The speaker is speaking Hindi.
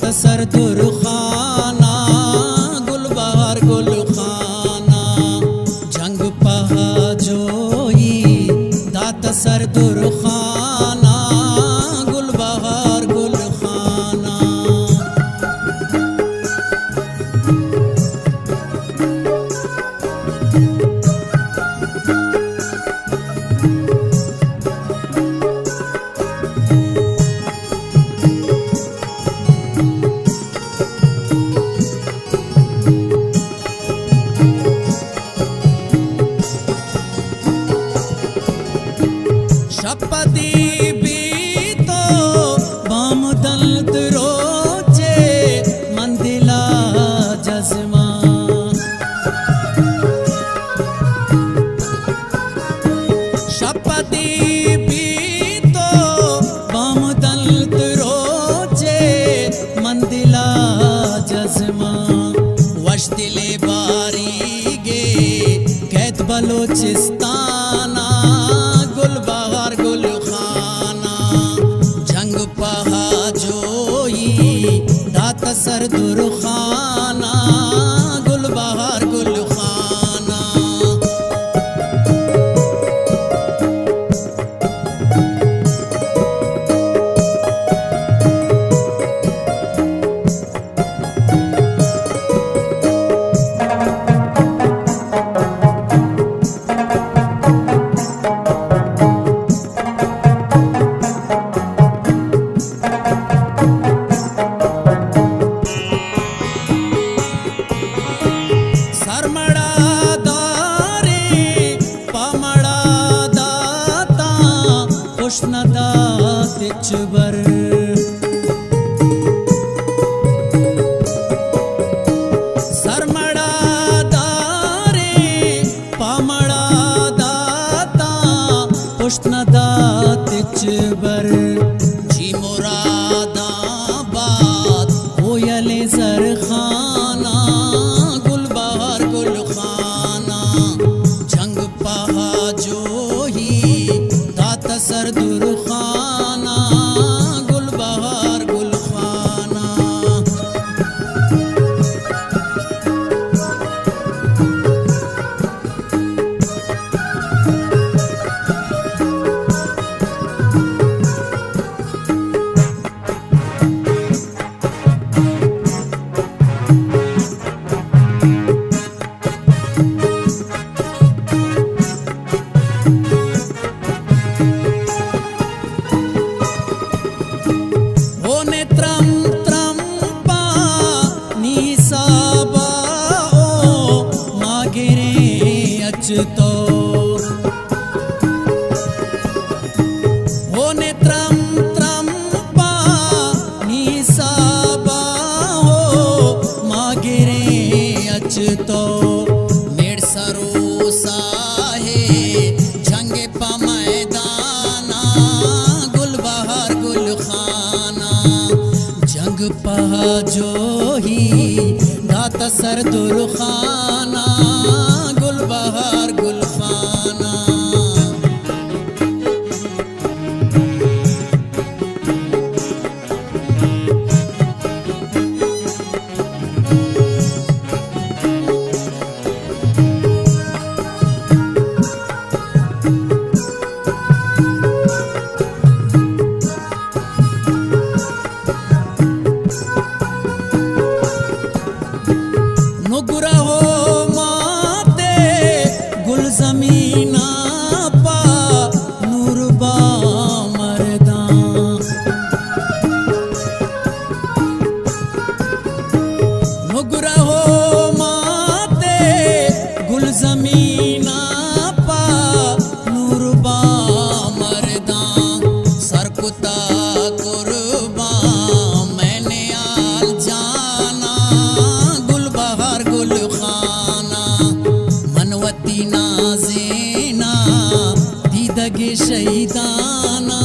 दात सरदुर खाना गुलबहार गुलखाना जंग पहा जोई दात सरदुर खाना गुलबहार गुलखाना। शपदी भी तो बाम दल्त रोचे मंदिला जज़मा शपदी भी तो बाम दल्त रोचे मंदिला जज़मा वश दिले बारी गे कैद बलोचिस्ताना गुलबहार गुलखाना जंग पहा जोई दात सरदुर खाना गुलबहार गुलखाना। तिचबर सरमड़ा दारे पामड़ा दाता पुष्णदा तिचबर जी मुरादा बात कोयले जरखाना गुलबहार गुलखाना जंग पहा जोही दात सरदुर खाना गुलबहार गुलखाना। तो हो नेत्रम त्रम्पा निसाबा हो मागिरे अचतो मेड़ सरोसा है जंगे पा मैदाना गुलबहार गुलखाना जंग पहा जोही दात सरदुर खाना गुलबहार गुलखाना। नुगरा हो माते गुल जमीना पा नूरबा मरदा नुगरा हो माते गुल जमीना पा नूरबा मरदा सरकुता कुर्बा मैंने आल जाना गुलबहार गुलखाना मनवती नाज़ेना दीदगे शहीदाना